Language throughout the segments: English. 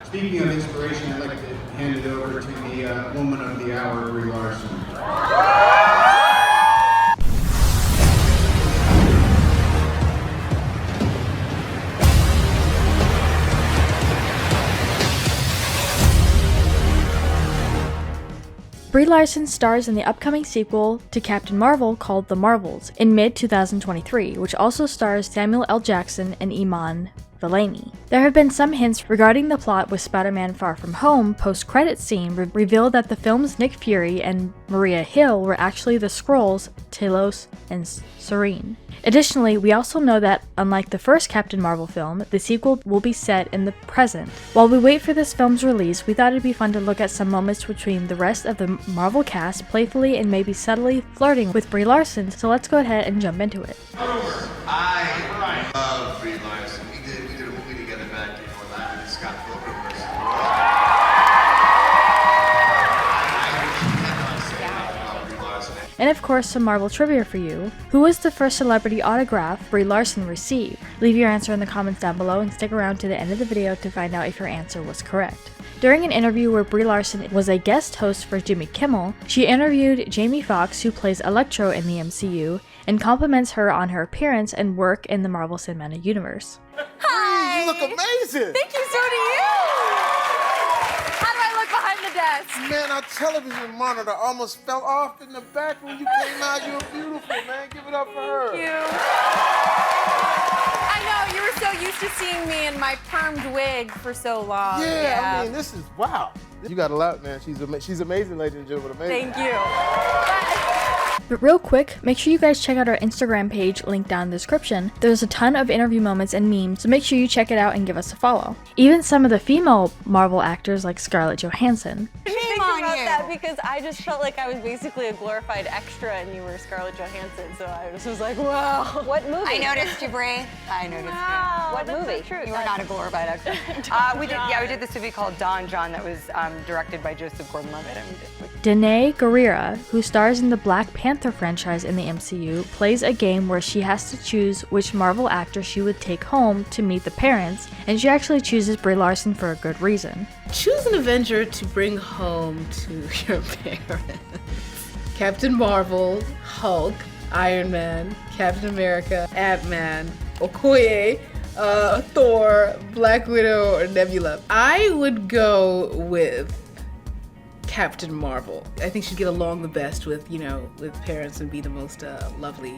Speaking of inspiration, I'd like to hand it over to the woman of the hour, Brie Larson. Brie Larson stars in the upcoming sequel to Captain Marvel called The Marvels in mid-2023, which also stars Samuel L. Jackson and Iman Vellani. There have been some hints regarding the plot, with Spider-Man Far From Home post-credits scene revealed that the film's Nick Fury and Maria Hill were actually the Skrulls Talos and Serene. Additionally, we also know that, unlike the first Captain Marvel film, the sequel will be set in the present. While we wait for this film's release, we thought it'd be fun to look at some moments between the rest of the Marvel cast playfully and maybe subtly flirting with Brie Larson, so let's go ahead and jump into it. I love Brie Larson. We did a movie together back in Orlando, the Scott Pilgrim versus And of course, some Marvel trivia for you. Who was the first celebrity autograph Brie Larson received? Leave your answer in the comments down below and stick around to the end of the video to find out if your answer was correct. During an interview where Brie Larson was a guest host for Jimmy Kimmel, she interviewed Jaime Foxx, who plays Electro in the MCU, and compliments her on her appearance and work in the Marvel Cinematic Universe. Hi! You look amazing! Thank you, so do you! How do I look behind the desk? Man, our television monitor almost fell off in the back when you came out. You were beautiful, man. Give it up for her. Thank you. I know, you were so used to seeing me in my permed wig for so long. Yeah, I mean, this is, wow. You got a lot, man. She's amazing, ladies and gentlemen. Amazing. Thank you. But real quick, make sure you guys check out our Instagram page, linked down in the description. There's a ton of interview moments and memes, so make sure you check it out and give us a follow. Even some of the female Marvel actors like Scarlett Johansson. Shame on you. That because I just felt like I was basically a glorified extra and you were Scarlett Johansson, so I just was like, wow. What movie? I noticed you, Brie. I noticed Wow, What that's movie? So true. you. You were not a glorified actor. We did this movie called Don John that was directed by Joseph Gordon-Levitt. Danai Gurira, who stars in the Black Panther franchise in the MCU, plays a game where she has to choose which Marvel actor she would take home to meet the parents, and she actually chooses Brie Larson for a good reason. Choose an Avenger to bring home to your parents. Captain Marvel, Hulk, Iron Man, Captain America, Ant-Man, Okoye, Thor, Black Widow, or Nebula. I would go with Captain Marvel. I think she'd get along the best with, with parents and be the most lovely.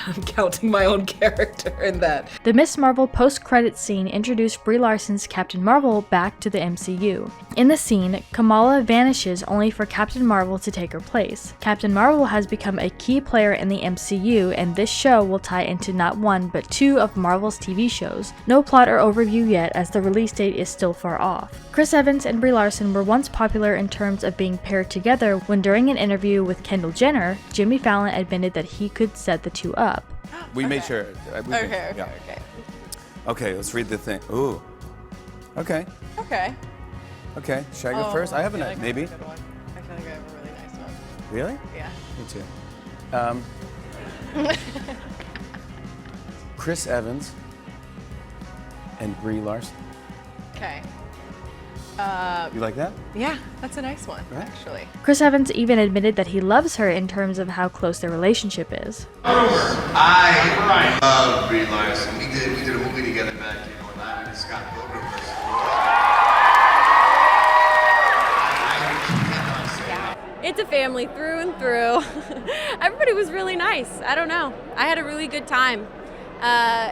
I'm counting my own character in that. The Miss Marvel post-credits scene introduced Brie Larson's Captain Marvel back to the MCU. In the scene, Kamala vanishes only for Captain Marvel to take her place. Captain Marvel has become a key player in the MCU, and this show will tie into not one but two of Marvel's TV shows. No plot or overview yet, as the release date is still far off. Chris Evans and Brie Larson were once popular in terms of being paired together when, during an interview with Kendall Jenner, Jimmy Fallon admitted that he could set the two up. We made sure. Okay. Okay, let's read the thing. Ooh. Okay. Okay. Okay. Should I go first? I have a maybe. I feel like I have a really nice one. Really? Yeah. Me too. Chris Evans and Brie Larson. Okay. You like that? Yeah, that's a nice one, Right? actually. Chris Evans even admitted that he loves her in terms of how close their relationship is. I love Brie Larson. We did a movie together back in Orlando, the Scott Pilgrim versus It's a family through and through. Everybody was really nice. I don't know. I had a really good time.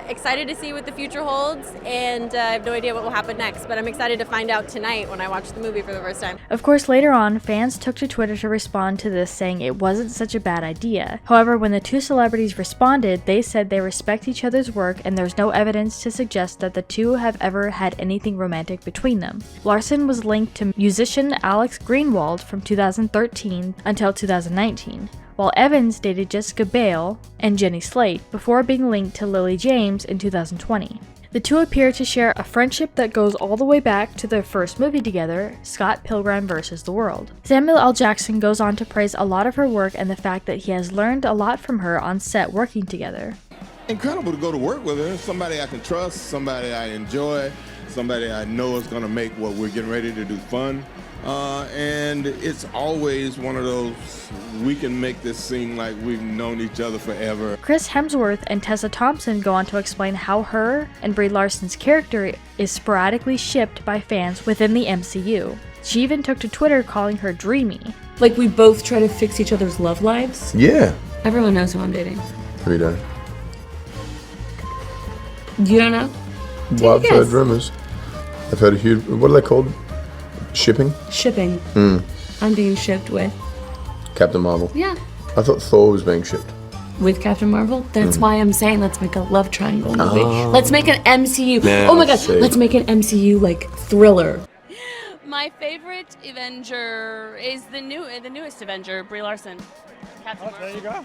Excited to see what the future holds, and I have no idea what will happen next, but I'm excited to find out tonight when I watch the movie for the first time. Of course, later on, fans took to Twitter to respond to this, saying it wasn't such a bad idea. However, when the two celebrities responded, they said they respect each other's work and there's no evidence to suggest that the two have ever had anything romantic between them. Larson was linked to musician Alex Greenwald from 2013 until 2019. While Evans dated Jessica Biel and Jenny Slate before being linked to Lily James in 2020. The two appear to share a friendship that goes all the way back to their first movie together, Scott Pilgrim vs. the World. Samuel L. Jackson goes on to praise a lot of her work and the fact that he has learned a lot from her on set working together. Incredible to go to work with her. Somebody I can trust, somebody I enjoy. somebody I know is going to make what we're getting ready to do fun. And it's always one of those, we can make this seem like we've known each other forever. Chris Hemsworth and Tessa Thompson go on to explain how her and Brie Larson's character is sporadically shipped by fans within the MCU. She even took to Twitter calling her dreamy. Like, we both try to fix each other's love lives? Yeah. Everyone knows who I'm dating. Who you don't? You don't know? Well, I've heard rumors. I've heard a huge, what are they called? Shipping? Shipping. I'm being shipped with Captain Marvel. Yeah. I thought Thor was being shipped. With Captain Marvel? That's why I'm saying let's make a love triangle movie. Let's make an MCU. Oh my god, let's make an MCU like thriller. My favorite Avenger is the newest Avenger, Brie Larson. Captain Marvel. There you go.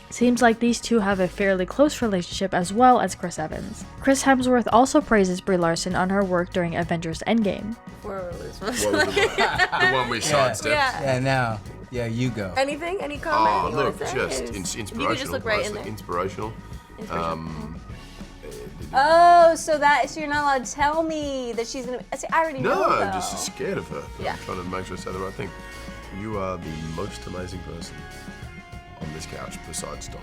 Seems like these two have a fairly close relationship as well as Chris Evans. Chris Hemsworth also praises Brie Larson on her work during Avengers Endgame. The one we sidestepped. Yeah, now. Yeah, you go. Anything? Any comment? Oh, look, just inspirational. You can just look right in there. Inspirational. Oh, so you're not allowed to tell me that she's gonna. See, I already know. No, I'm though. just scared of her. Yeah. I'm trying to make sure I say the right thing. You are the most amazing person on this couch besides Don.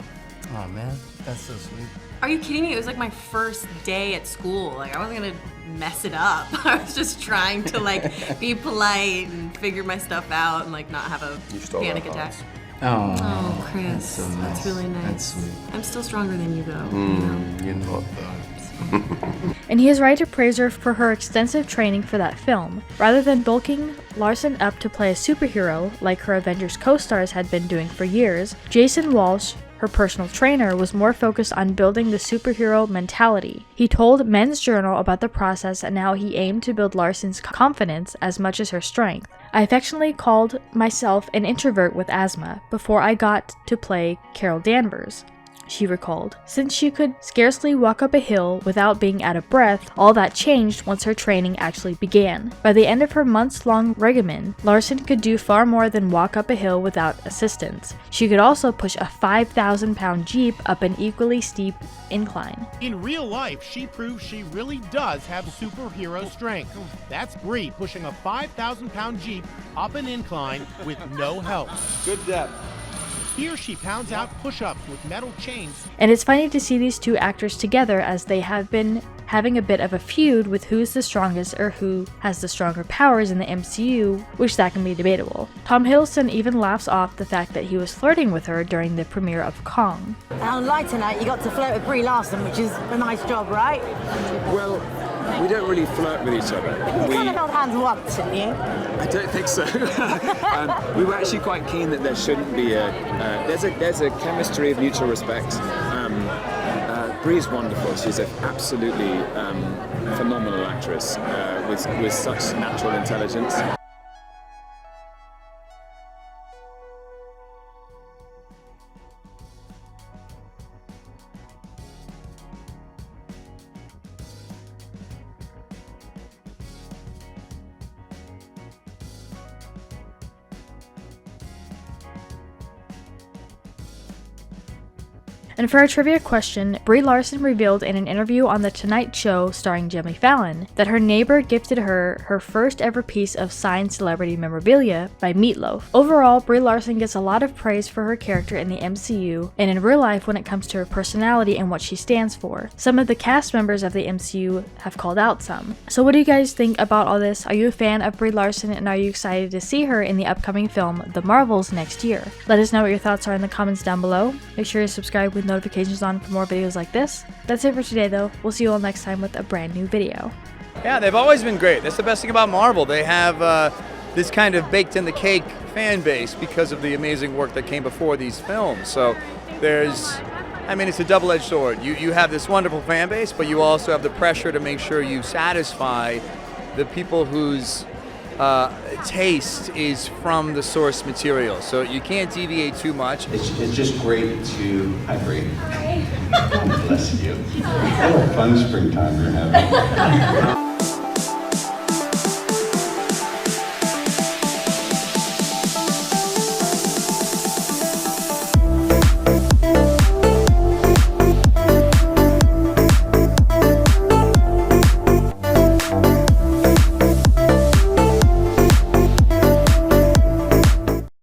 Oh man, that's so sweet. Are you kidding me? It was like my first day at school. Like, I wasn't gonna mess it up. I was just trying to like be polite and figure my stuff out and like not have a panic attack. Oh, Chris, that's really nice. That's sweet. I'm still stronger than you though. You're not though. And he is right to praise her for her extensive training for that film. Rather than bulking Larson up to play a superhero like her Avengers co-stars had been doing for years, Jason Walsh, her personal trainer, was more focused on building the superhero mentality. He told Men's Journal about the process and how he aimed to build Larson's confidence as much as her strength. I affectionately called myself an introvert with asthma before I got to play Carol Danvers, she recalled. Since she could scarcely walk up a hill without being out of breath, all that changed once her training actually began. By the end of her months-long regimen, Larson could do far more than walk up a hill without assistance. She could also push a 5,000-pound Jeep up an equally steep incline. In real life, she proves she really does have superhero strength. That's Brie pushing a 5,000-pound Jeep up an incline with no help. Good depth. Here she pounds out push-ups with metal chains. And it's funny to see these two actors together, as they have been having a bit of a feud with who's the strongest or who has the stronger powers in the MCU, which that can be debatable. Tom Hiddleston even laughs off the fact that he was flirting with her during the premiere of Kong. On Lighter Night, you got to flirt with Brie Larson, which is a nice job, right? Well, we don't really flirt with each other. You kind of held hands once, didn't you? I don't think so. We were actually quite keen that there shouldn't be there's a chemistry of mutual respect. Brie's wonderful. She's an absolutely phenomenal actress with such natural intelligence. And for our trivia question, Brie Larson revealed in an interview on The Tonight Show starring Jimmy Fallon that her neighbor gifted her her first ever piece of signed celebrity memorabilia by Meatloaf. Overall, Brie Larson gets a lot of praise for her character in the MCU and in real life when it comes to her personality and what she stands for. Some of the cast members of the MCU have called out some. So what do you guys think about all this? Are you a fan of Brie Larson and are you excited to see her in the upcoming film The Marvels next year? Let us know what your thoughts are in the comments down below. Make sure to subscribe with notifications on for more videos like this. That's it for today though. We'll see you all next time with a brand new video. Yeah, they've always been great. That's the best thing about Marvel. They have this kind of baked in the cake fan base because of the amazing work that came before these films. So it's a double-edged sword. You have this wonderful fan base, but you also have the pressure to make sure you satisfy the people whose taste is from the source material. So you can't deviate too much. It's just great to... Hi, Brie. Bless you. What a fun springtime you're having.